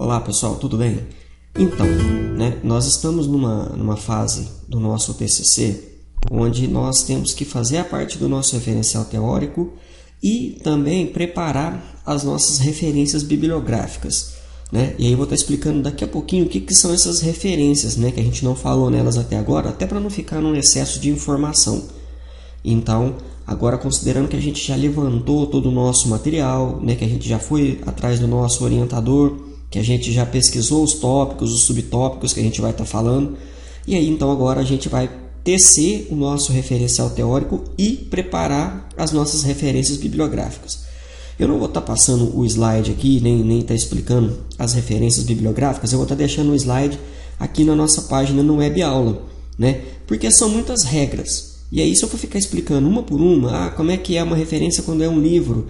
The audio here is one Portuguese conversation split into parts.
Olá pessoal, tudo bem? Então, nós estamos numa fase do nosso TCC onde nós temos que fazer a parte do nosso referencial teórico e também preparar as nossas referências bibliográficas. E aí eu vou estar explicando daqui a pouquinho o que são essas referências, que a gente não falou nelas até agora, até para não ficar num excesso de informação. Então, agora considerando que a gente já levantou todo o nosso material, que a gente já foi atrás do nosso orientador, que a gente já pesquisou os tópicos, os subtópicos que a gente vai estar falando, e aí então agora a gente vai tecer o nosso referencial teórico e preparar as nossas referências bibliográficas. Eu não vou estar passando o slide aqui, nem estar explicando as referências bibliográficas, eu vou estar deixando o slide aqui na nossa página no web aula, porque são muitas regras. E aí se eu for ficar explicando uma por uma, como é que é uma referência quando é um livro,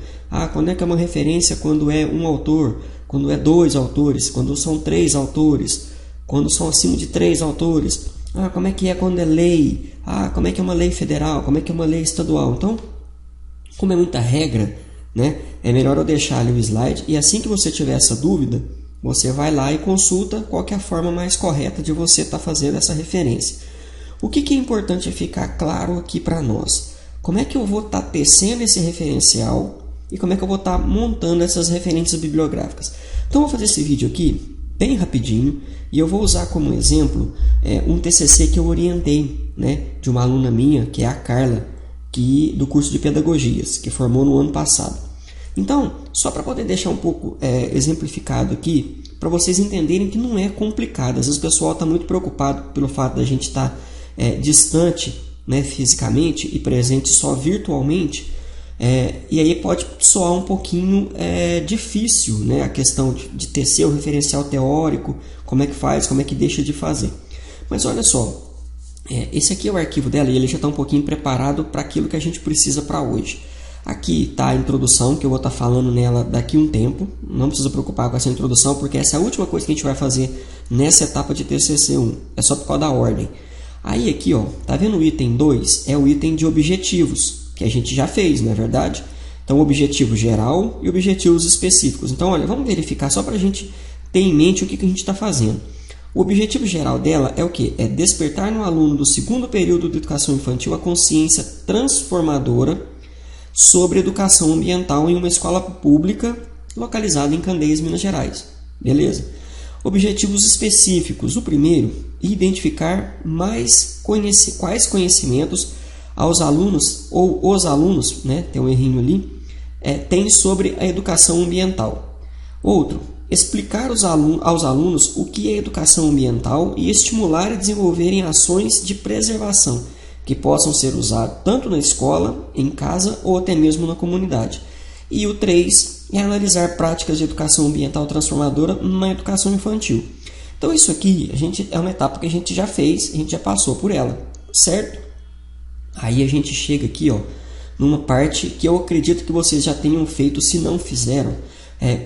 quando é que é uma referência quando é um autor, quando é dois autores, quando são três autores, quando são acima de três autores, como é que é quando é lei, como é que é uma lei federal, como é que é uma lei estadual. Então, como é muita regra, é melhor eu deixar ali o slide e assim que você tiver essa dúvida, você vai lá e consulta qual que é a forma mais correta de você estar fazendo essa referência. O que é importante ficar claro aqui para nós? Como é que eu vou estar tecendo esse referencial e como é que eu vou estar montando essas referências bibliográficas? Então, eu vou fazer esse vídeo aqui bem rapidinho e eu vou usar como exemplo um TCC que eu orientei, de uma aluna minha, que é a Carla, do curso de Pedagogias, que formou no ano passado. Então, só para poder deixar um pouco exemplificado aqui, para vocês entenderem que não é complicado. Às vezes o pessoal está muito preocupado pelo fato da gente estar distante, fisicamente e presente só virtualmente, e aí pode soar um pouquinho difícil, a questão de tecer o referencial teórico, como é que faz, como é que deixa de fazer. Mas olha só, esse aqui é o arquivo dela e ele já está um pouquinho preparado para aquilo que a gente precisa para hoje. Aqui está a introdução, que eu vou estar falando nela daqui a um tempo. Não precisa preocupar com essa introdução, porque essa é a última coisa que a gente vai fazer nessa etapa de TCC1. É só por causa da ordem. Aí aqui, tá vendo o item 2? É o item de objetivos, que a gente já fez, não é verdade? Então, objetivo geral e objetivos específicos. Então, olha, vamos verificar só para a gente ter em mente o que a gente está fazendo. O objetivo geral dela é o quê? É despertar no aluno do segundo período de educação infantil a consciência transformadora sobre educação ambiental em uma escola pública localizada em Candeias, Minas Gerais. Beleza? Objetivos específicos. O primeiro, identificar quais conhecimentos aos alunos, ou os alunos, tem um errinho ali, têm sobre a educação ambiental. Outro, explicar aos alunos o que é educação ambiental e estimular a desenvolverem ações de preservação que possam ser usadas tanto na escola, em casa ou até mesmo na comunidade. E o 3 é analisar práticas de educação ambiental transformadora na educação infantil. Então isso aqui é uma etapa que a gente já fez, a gente já passou por ela, certo? Aí a gente chega aqui numa parte que eu acredito que vocês já tenham feito, se não fizeram,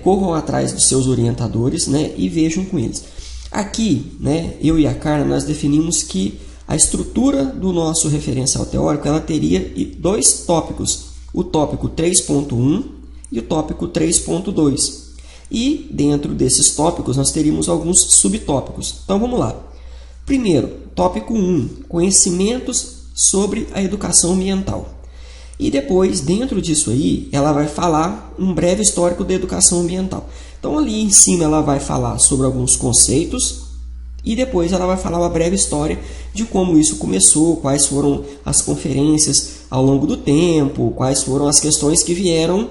corram atrás dos seus orientadores e vejam com eles. Aqui, eu e a Carla, nós definimos que a estrutura do nosso referencial teórico ela teria dois tópicos, o tópico 3.1 e o tópico 3.2. E dentro desses tópicos nós teríamos alguns subtópicos. Então vamos lá. Primeiro, tópico 1, conhecimentos sobre a educação ambiental. E depois, dentro disso aí, ela vai falar um breve histórico da educação ambiental. Então ali em cima ela vai falar sobre alguns conceitos e depois ela vai falar uma breve história de como isso começou, quais foram as conferências ao longo do tempo, quais foram as questões que vieram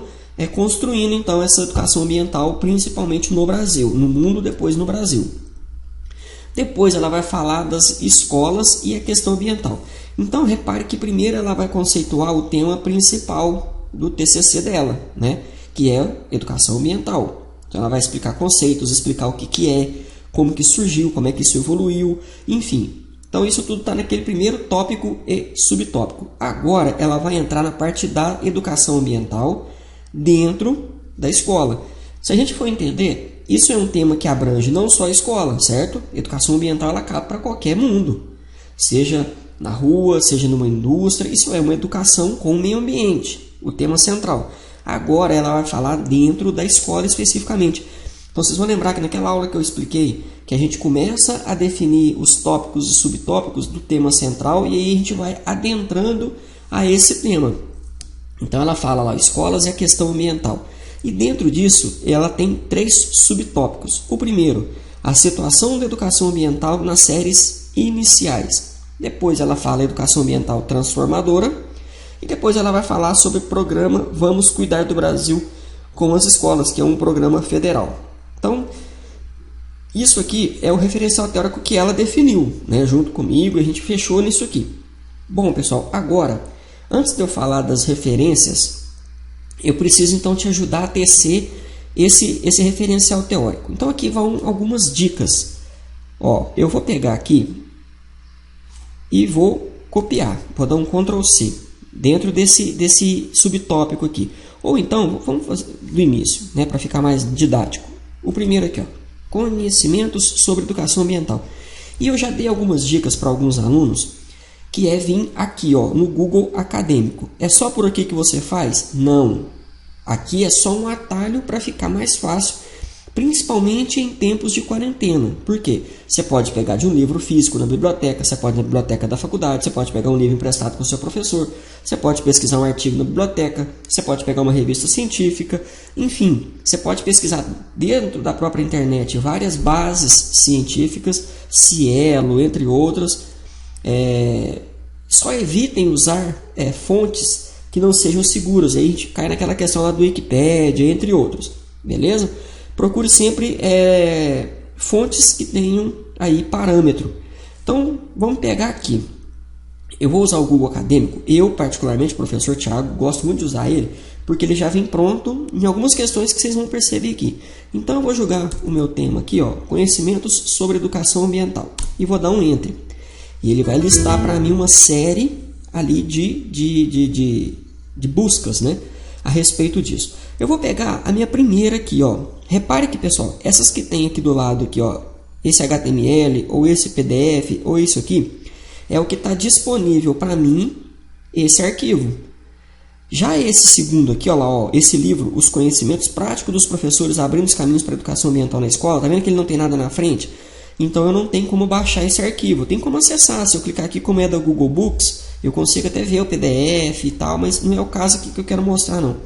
construindo então essa educação ambiental, principalmente no Brasil, no mundo, depois no Brasil. Depois ela vai falar das escolas e a questão ambiental. Então repare que primeiro ela vai conceituar o tema principal do TCC dela, que é educação ambiental. Então ela vai explicar conceitos, explicar o que é, como que surgiu, como é que isso evoluiu, enfim. Então isso tudo está naquele primeiro tópico e subtópico. Agora ela vai entrar na parte da educação ambiental dentro da escola. Se a gente for entender, isso é um tema que abrange não só a escola, certo? Educação ambiental ela cabe para qualquer mundo, seja na rua, seja numa indústria, isso é uma educação com o meio ambiente, o tema central. Agora ela vai falar dentro da escola especificamente. Então vocês vão lembrar que naquela aula que eu expliquei que a gente começa a definir os tópicos e subtópicos do tema central e aí a gente vai adentrando a esse tema. Então ela fala lá, escolas e a questão ambiental. E dentro disso ela tem 3 subtópicos. O primeiro, a situação da educação ambiental nas séries iniciais. Depois ela fala educação ambiental transformadora. E depois ela vai falar sobre o programa Vamos Cuidar do Brasil com as Escolas, que é um programa federal. Então, isso aqui é o referencial teórico que ela definiu, né, junto comigo, a gente fechou nisso aqui. Bom, pessoal, agora, antes de eu falar das referências, eu preciso então te ajudar a tecer esse referencial teórico. Então, aqui vão algumas dicas. Ó, eu vou pegar aqui e vou copiar, vou dar um Ctrl C dentro desse subtópico aqui. Ou então, vamos fazer do início, né, para ficar mais didático. O primeiro aqui, ó, conhecimentos sobre educação ambiental. E eu já dei algumas dicas para alguns alunos, que é vir aqui, ó, no Google Acadêmico. É só por aqui que você faz? Não. Aqui é só um atalho para ficar mais fácil, principalmente em tempos de quarentena. Por quê? Você pode pegar de um livro físico na biblioteca, você pode ir na biblioteca da faculdade, você pode pegar um livro emprestado com o seu professor, você pode pesquisar um artigo na biblioteca, você pode pegar uma revista científica, enfim, você pode pesquisar dentro da própria internet várias bases científicas, Cielo, entre outras. Só evitem usar fontes que não sejam seguras, aí a gente cai naquela questão lá do Wikipedia, entre outros, beleza? Procure sempre fontes que tenham aí parâmetro. Então, vamos pegar aqui. Eu vou usar o Google Acadêmico. Eu, particularmente, professor Thiago, gosto muito de usar ele, porque ele já vem pronto em algumas questões que vocês vão perceber aqui. Então, eu vou jogar o meu tema aqui, ó, conhecimentos sobre educação ambiental. E vou dar um Enter. E ele vai listar para mim uma série ali de buscas, né, a respeito disso. Eu vou pegar a minha primeira aqui, ó. Repare que, pessoal, essas que tem aqui do lado aqui, ó, esse HTML ou esse PDF ou isso aqui, é o que está disponível para mim, esse arquivo. Já esse segundo aqui, ó lá, ó, esse livro, Os Conhecimentos Práticos dos Professores Abrindo os Caminhos para a Educação Ambiental na Escola, tá vendo que ele não tem nada na frente? Então eu não tenho como baixar esse arquivo, tem como acessar. Se eu clicar aqui como é da Google Books, eu consigo até ver o PDF e tal, mas não é o caso aqui que eu quero mostrar, não.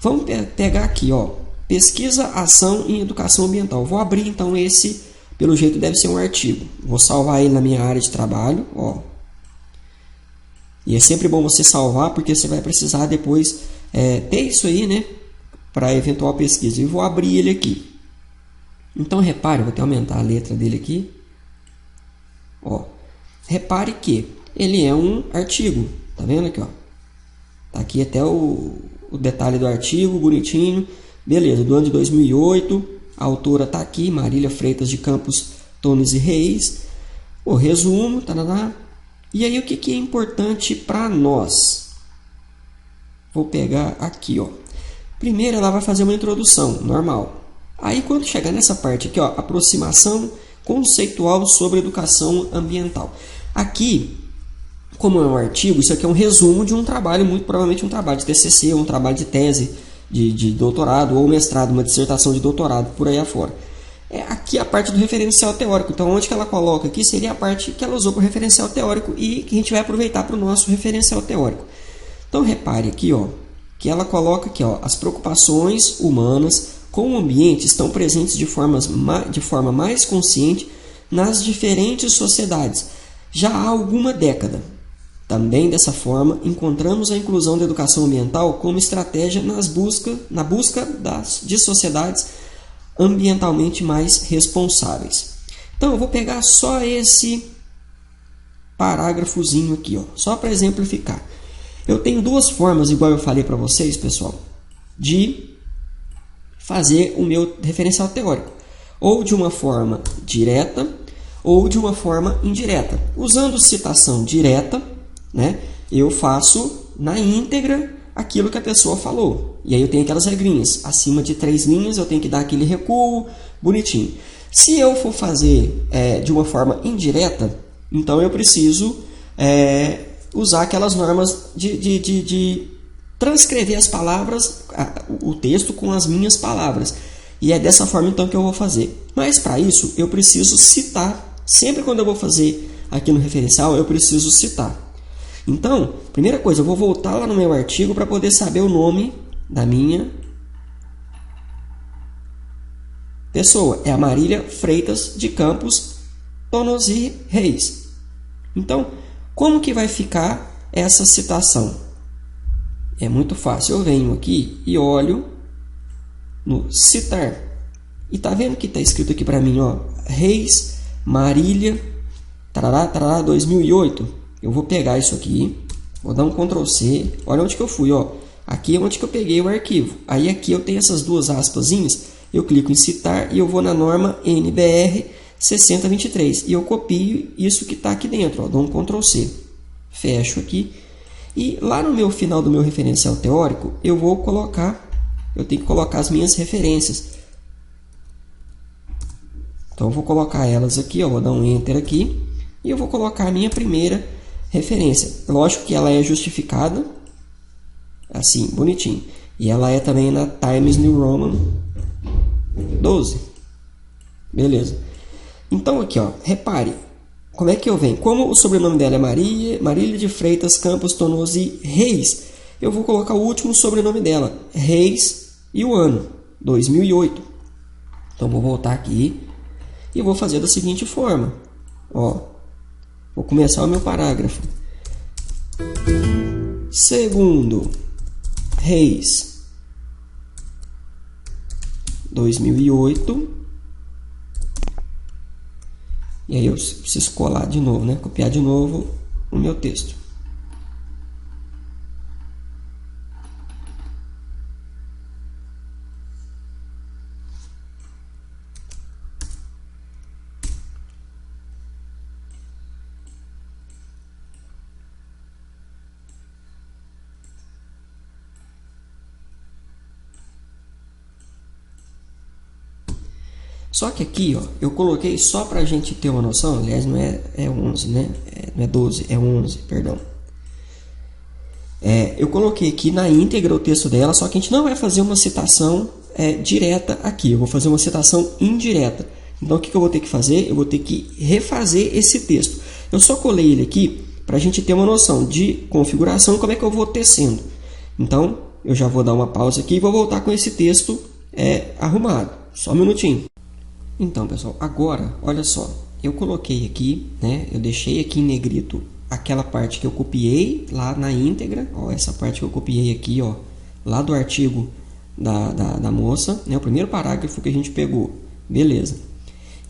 Vamos pegar aqui, ó, pesquisa, ação em educação ambiental. Vou abrir então esse, pelo jeito deve ser um artigo. Vou salvar ele na minha área de trabalho, ó. E é sempre bom você salvar, porque você vai precisar depois ter isso aí, né, para eventual pesquisa. E vou abrir ele aqui. Então repare, vou até aumentar a letra dele aqui. Ó, repare que ele é um artigo, tá vendo aqui, ó? Tá aqui até o detalhe do artigo, bonitinho. Beleza, do ano de 2008, a autora tá aqui, Marília Freitas de Campos Tones e Reis. O resumo, tarará. E aí o que é importante para nós? Vou pegar aqui, ó. Primeiro ela vai fazer uma introdução, normal. Aí quando chegar nessa parte aqui, ó, aproximação conceitual sobre educação ambiental. Aqui, como é um artigo, isso aqui é um resumo de um trabalho, muito provavelmente um trabalho de TCC, ou um trabalho de tese de doutorado, ou mestrado, uma dissertação de doutorado, por aí afora. Aqui a parte do referencial teórico. Então, onde que ela coloca aqui seria a parte que ela usou para o referencial teórico e que a gente vai aproveitar para o nosso referencial teórico. Então, repare aqui, ó, que ela coloca aqui, ó, as preocupações humanas com o ambiente estão presentes de forma mais consciente nas diferentes sociedades, já há alguma década. Também, dessa forma, encontramos a inclusão da educação ambiental como estratégia na busca de sociedades ambientalmente mais responsáveis. Então, eu vou pegar só esse parágrafozinho aqui, ó, só para exemplificar. Eu tenho duas formas, igual eu falei para vocês, pessoal, de fazer o meu referencial teórico, ou de uma forma direta ou de uma forma indireta. Usando citação direta, né, eu faço na íntegra aquilo que a pessoa falou, e aí eu tenho aquelas regrinhas, acima de 3 linhas eu tenho que dar aquele recuo bonitinho. Se eu for fazer de uma forma indireta, então eu preciso usar aquelas normas de transcrever as palavras, o texto com as minhas palavras. E é dessa forma então que eu vou fazer. Mas para isso eu preciso citar. Sempre quando eu vou fazer aqui no referencial, eu preciso citar. Então, primeira coisa, eu vou voltar lá no meu artigo para poder saber o nome da minha pessoa. É a Marília Freitas de Campos Tonosi Reis. Então, como que vai ficar essa citação? É muito fácil. Eu venho aqui e olho no citar. E tá vendo que está escrito aqui para mim, ó, Reis Marília tarará, tarará, 2008. Eu vou pegar isso aqui, vou dar um Ctrl C. Olha onde que eu fui, ó. Aqui é onde que eu peguei o arquivo. Aí aqui eu tenho essas duas aspasinhas. Eu clico em citar e eu vou na norma NBR 6023. E eu copio isso que está aqui dentro, ó. Dou um Ctrl C. Fecho aqui. E lá no meu final do meu referencial teórico, eu tenho que colocar as minhas referências. Então eu vou colocar elas aqui, ó. Vou dar um Enter aqui. E eu vou colocar a minha primeira referência. Lógico que ela é justificada, assim, bonitinho. E ela é também na Times New Roman 12. Beleza. Então aqui, ó, repare. Como é que eu venho? Como o sobrenome dela é Marília de Freitas Campos Tonosi Reis, eu vou colocar o último sobrenome dela, Reis, e o ano, 2008. Então vou voltar aqui e vou fazer da seguinte forma. Ó, vou começar o meu parágrafo. Segundo Reis, 2008. E aí eu preciso colar de novo, né? Copiar de novo o meu texto. Só que aqui, ó, eu coloquei só para a gente ter uma noção, aliás, não é 11, né? Não é 12, é 11, perdão. Eu coloquei aqui na íntegra o texto dela, só que a gente não vai fazer uma citação direta aqui, eu vou fazer uma citação indireta. Então, o que eu vou ter que fazer? Eu vou ter que refazer esse texto. Eu só colei ele aqui para a gente ter uma noção de configuração, como é que eu vou tecendo. Então, eu já vou dar uma pausa aqui e vou voltar com esse texto arrumado. Só um minutinho. Então, pessoal, agora, olha só, eu coloquei aqui, né, eu deixei aqui em negrito aquela parte que eu copiei lá na íntegra, ó, essa parte que eu copiei aqui, ó, lá do artigo da moça, né, o primeiro parágrafo que a gente pegou, beleza.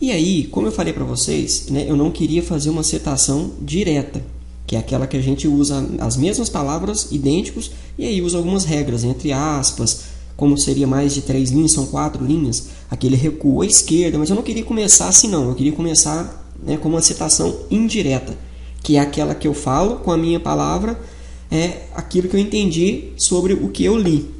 E aí, como eu falei para vocês, né, eu não queria fazer uma citação direta, que é aquela que a gente usa as mesmas palavras idênticos e aí usa algumas regras, entre aspas. Como seria mais de 3 linhas, são 4 linhas, aquele recuo à esquerda, mas eu não queria começar assim não, eu queria começar, né, com uma citação indireta, que é aquela que eu falo com a minha palavra, aquilo que eu entendi sobre o que eu li.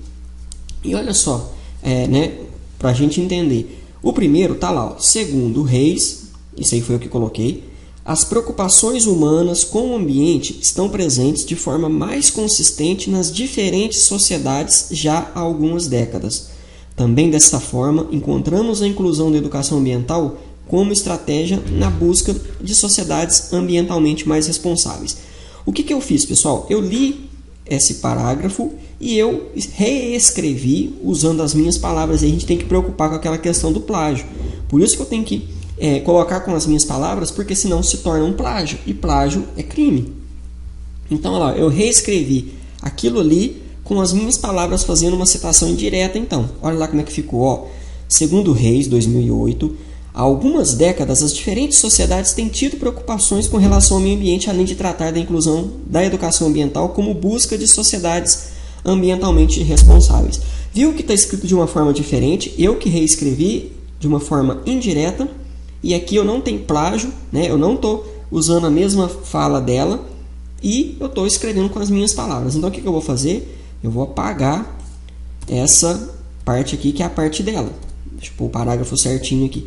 E olha só, né, para a gente entender, o primeiro está lá, ó, segundo Reis, isso aí foi o que coloquei, as preocupações humanas com o ambiente estão presentes de forma mais consistente nas diferentes sociedades já há algumas décadas. Também dessa forma, encontramos a inclusão da educação ambiental como estratégia na busca de sociedades ambientalmente mais responsáveis. O que eu fiz, pessoal? Eu li esse parágrafo e eu reescrevi usando as minhas palavras. E a gente tem que preocupar com aquela questão do plágio. Por isso que eu tenho que colocar com as minhas palavras, porque senão se torna um plágio, e plágio é crime. Então, olha lá, eu reescrevi aquilo ali com as minhas palavras, fazendo uma citação indireta. Então, olha lá como é que ficou. Ó. Segundo Reis, 2008, há algumas décadas, as diferentes sociedades têm tido preocupações com relação ao meio ambiente, além de tratar da inclusão da educação ambiental como busca de sociedades ambientalmente responsáveis. Viu que está escrito de uma forma diferente? Eu que reescrevi de uma forma indireta. E aqui eu não tenho plágio, né? Eu não estou usando a mesma fala dela e eu estou escrevendo com as minhas palavras. Então o que eu vou fazer? Eu vou apagar essa parte aqui, que é a parte dela. Deixa eu pôr o parágrafo certinho aqui.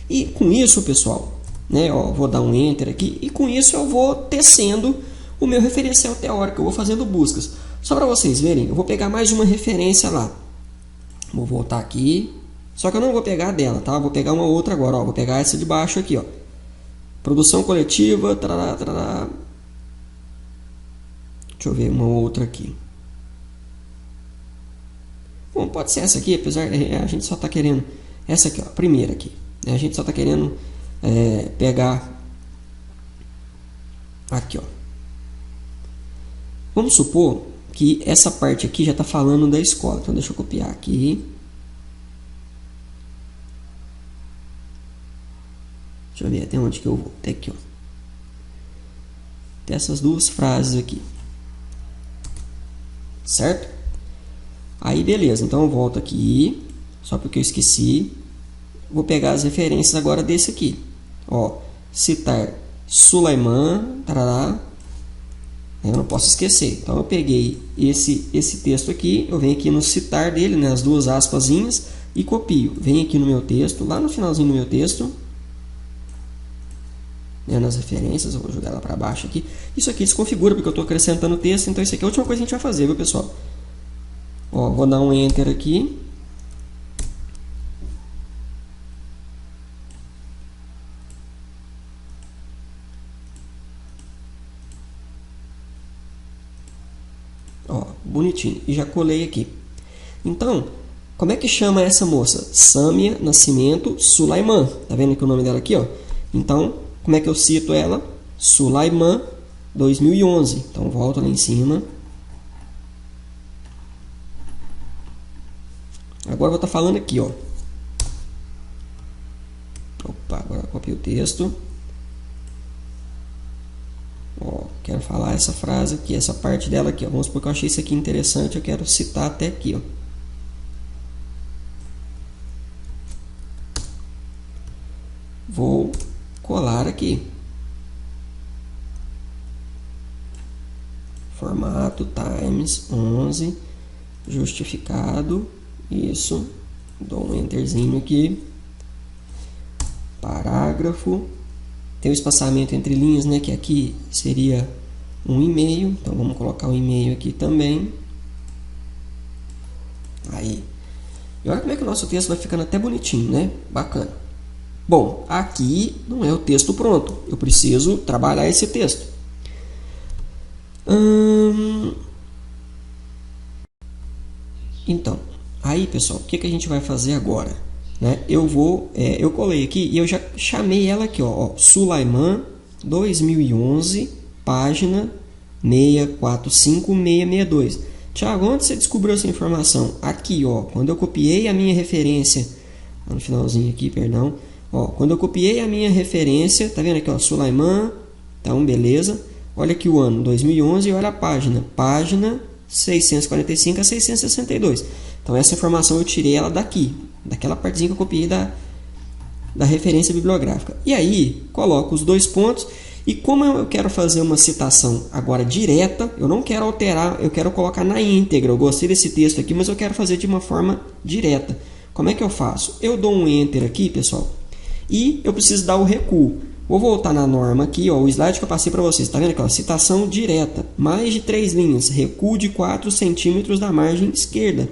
E com isso, pessoal, né? Ó, vou dar um Enter aqui e com isso eu vou tecendo o meu referencial teórico. Eu vou fazendo buscas. Só para vocês verem, eu vou pegar mais uma referência lá. Vou voltar aqui, Só que eu não vou pegar dela, tá? Vou pegar uma outra agora, ó. Vou pegar essa de baixo aqui, ó. Produção coletiva, tarará, tarará. Deixa eu ver uma outra aqui. Bom, pode ser essa aqui, apesar a gente só está querendo essa aqui, ó, a primeira aqui. A gente só está querendo pegar aqui, ó. Vamos supor que essa parte aqui já está falando da escola. Então deixa eu copiar aqui. Deixa eu ver até onde que eu vou. Até aqui, ó. Tem essas duas frases aqui. Certo? Aí beleza, então eu volto aqui, só porque eu esqueci. Vou pegar as referências agora desse aqui. Ó, citar Sulaiman, tarará. Eu não posso esquecer. Então eu peguei esse texto aqui, eu venho aqui no citar dele, né, as duas aspasinhas, e copio. Venho aqui no meu texto, lá no finalzinho do meu texto, né, nas referências, eu vou jogar lá para baixo aqui. Isso aqui desconfigura porque eu estou acrescentando o texto, então isso aqui é a última coisa que a gente vai fazer, viu, pessoal? Ó, vou dar um Enter aqui. Ó, bonitinho. E já colei aqui. Então, como é que chama essa moça? Sâmia Nascimento Sulaiman. Tá vendo que o nome dela aqui, ó? Então, como é que eu cito ela? Sulaiman 2011. Então, volto lá em cima. Agora eu vou estar falando aqui, ó. Opa, agora eu copio o texto. Ó, quero falar essa frase aqui, essa parte dela aqui, ó. Vamos supor que eu achei isso aqui interessante, eu quero citar até aqui, ó. Vou colar aqui. Formato Times 11, justificado. Isso, dou um enterzinho aqui, parágrafo, tem o espaçamento entre linhas, né, que aqui seria um e-mail, então vamos colocar o e-mail aqui também. Aí, e olha como é que o nosso texto vai ficando até bonitinho, né, bacana. Bom, aqui não é o texto pronto, eu preciso trabalhar esse texto. Então, aí, pessoal, o que a gente vai fazer agora? Né? Eu colei aqui e eu já chamei ela aqui, ó, Sulaiman 2011, página 645662. Tiago, onde você descobriu essa informação? Aqui, ó, quando eu copiei a minha referência, no finalzinho aqui, perdão, ó, quando eu copiei a minha referência, tá vendo aqui, ó, Sulaiman, então, beleza. Olha aqui o ano, 2011, e olha a página 645 a 662. Então, essa informação eu tirei ela daqui, daquela partezinha que eu copiei da referência bibliográfica. E aí, coloco os dois pontos. E como eu quero fazer uma citação agora direta, eu não quero alterar, eu quero colocar na íntegra. Eu gostei desse texto aqui, mas eu quero fazer de uma forma direta. Como é que eu faço? Eu dou um Enter aqui, pessoal, e eu preciso dar o recuo. Vou voltar na norma aqui, ó, o slide que eu passei para vocês. Está vendo aqui, ó, citação direta, mais de 3 linhas, recuo de 4 centímetros da margem esquerda.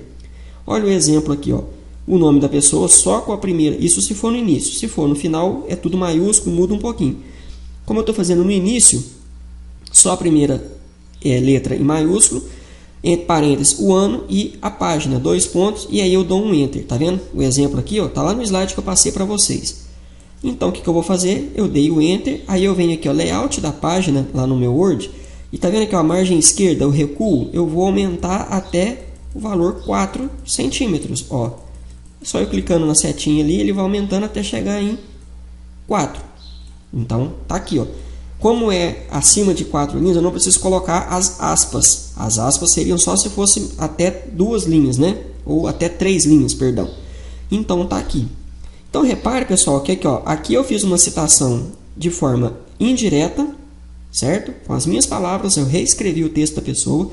Olha o exemplo aqui, ó. O nome da pessoa só com a primeira. Isso se for no início. Se for no final, é tudo maiúsculo, muda um pouquinho. Como eu estou fazendo no início, só a primeira letra em maiúsculo, entre parênteses, o ano e a página, 2 pontos, e aí eu dou um Enter. Tá vendo? O exemplo aqui, ó, tá lá no slide que eu passei para vocês. Então, o que eu vou fazer? Eu dei o Enter, aí eu venho aqui, ó, layout da página, lá no meu Word, e tá vendo aqui, ó, a margem esquerda, o recuo, eu vou aumentar até o valor 4 centímetros, ó. Só eu clicando na setinha ali, ele vai aumentando até chegar em 4. Então, tá aqui, ó. Como é acima de 4 linhas, eu não preciso colocar as aspas. As aspas seriam só se fosse até 2 linhas, né? Ou até 3 linhas, perdão. Então, tá aqui. Então, repare, pessoal, que aqui, ó, aqui eu fiz uma citação de forma indireta, certo? Com as minhas palavras, eu reescrevi o texto da pessoa.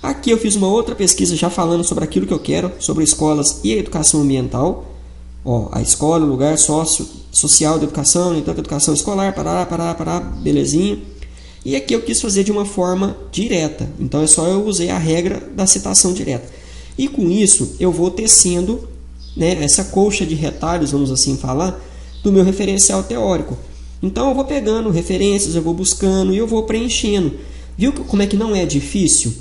Aqui eu fiz uma outra pesquisa já falando sobre aquilo que eu quero, sobre escolas e a educação ambiental. Ó, a escola, o lugar social da educação, então educação escolar, pará, belezinha. E aqui eu quis fazer de uma forma direta. Então é só eu usei a regra da citação direta. E com isso eu vou tecendo né, essa colcha de retalhos, vamos assim falar, do meu referencial teórico. Então eu vou pegando referências, eu vou buscando e eu vou preenchendo. Viu como é que não é difícil?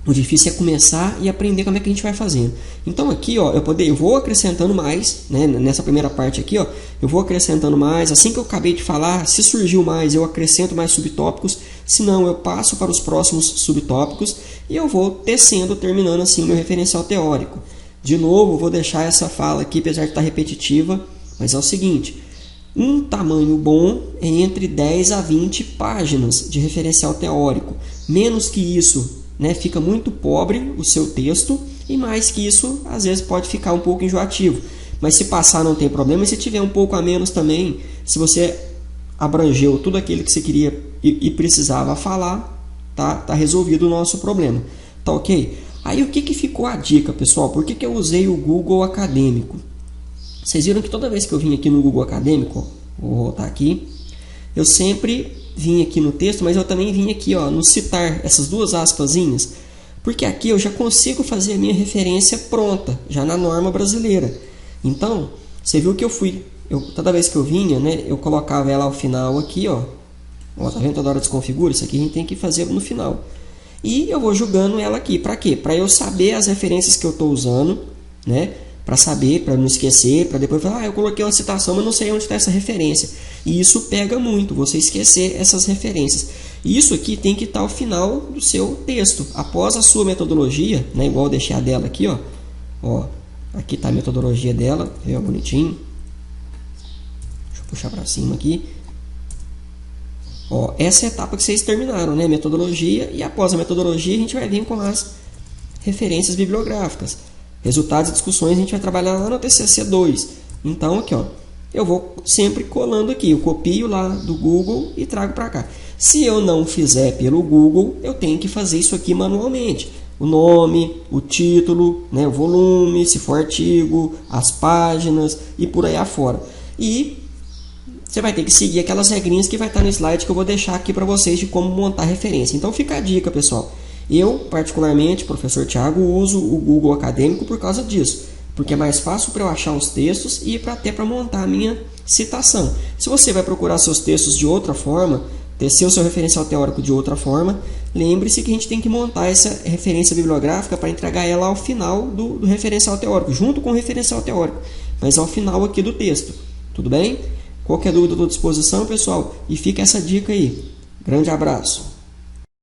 O difícil é começar e aprender como é que a gente vai fazendo. Então aqui, ó, eu vou acrescentando mais, né, nessa primeira parte aqui, ó, eu vou acrescentando mais. Assim que eu acabei de falar, se surgiu mais, eu acrescento mais subtópicos. Se não, eu passo para os próximos subtópicos e eu vou tecendo, terminando assim o meu referencial teórico. De novo, eu vou deixar essa fala aqui, apesar de estar repetitiva, mas é o seguinte: um tamanho bom é entre 10 a 20 páginas de referencial teórico. Menos que isso, né, fica muito pobre o seu texto, e mais que isso, às vezes pode ficar um pouco enjoativo. Mas se passar não tem problema, e se tiver um pouco a menos também, se você abrangeu tudo aquilo que você queria e precisava falar, tá resolvido o nosso problema. Tá ok? Aí o que ficou a dica, pessoal? Por que eu usei o Google Acadêmico? Vocês viram que toda vez que eu vim aqui no Google Acadêmico, vou voltar aqui, eu sempre vim aqui no texto, mas eu também vim aqui, ó, no citar, essas duas aspasinhas, porque aqui eu já consigo fazer a minha referência pronta, já na norma brasileira. Então, você viu que toda vez que eu vinha, né, eu colocava ela ao final aqui, ó, tá vendo? Toda hora desconfigura, isso aqui a gente tem que fazer no final. E eu vou julgando ela aqui, para quê? Para eu saber as referências que eu estou usando, né? Para saber, para não esquecer, para depois falar, eu coloquei uma citação, mas não sei onde está essa referência. E isso pega muito, você esquecer essas referências. E isso aqui tem que estar ao final do seu texto, após a sua metodologia, né? Igual eu deixei a dela aqui, ó, aqui está a metodologia dela, viu, bonitinho. Deixa eu puxar para cima aqui. Ó, essa é a etapa que vocês terminaram, né? Metodologia, e após a metodologia a gente vai vir com as referências bibliográficas. Resultados e discussões a gente vai trabalhar lá no TCC 2. Então aqui, ó, eu vou sempre colando aqui, eu copio lá do Google e trago para cá. Se eu não fizer pelo Google, eu tenho que fazer isso aqui manualmente. O nome, o título, né, o volume, se for artigo, as páginas e por aí afora. E você vai ter que seguir aquelas regrinhas que vai estar no slide que eu vou deixar aqui para vocês de como montar referência. Então fica a dica, pessoal. Eu, particularmente, professor Thiago, uso o Google Acadêmico por causa disso. Porque é mais fácil para eu achar os textos e até para montar a minha citação. Se você vai procurar seus textos de outra forma, tecer o seu referencial teórico de outra forma, lembre-se que a gente tem que montar essa referência bibliográfica para entregar ela ao final do referencial teórico, junto com o referencial teórico, mas ao final aqui do texto. Tudo bem? Qualquer dúvida, eu estou à disposição, pessoal. E fica essa dica aí. Grande abraço.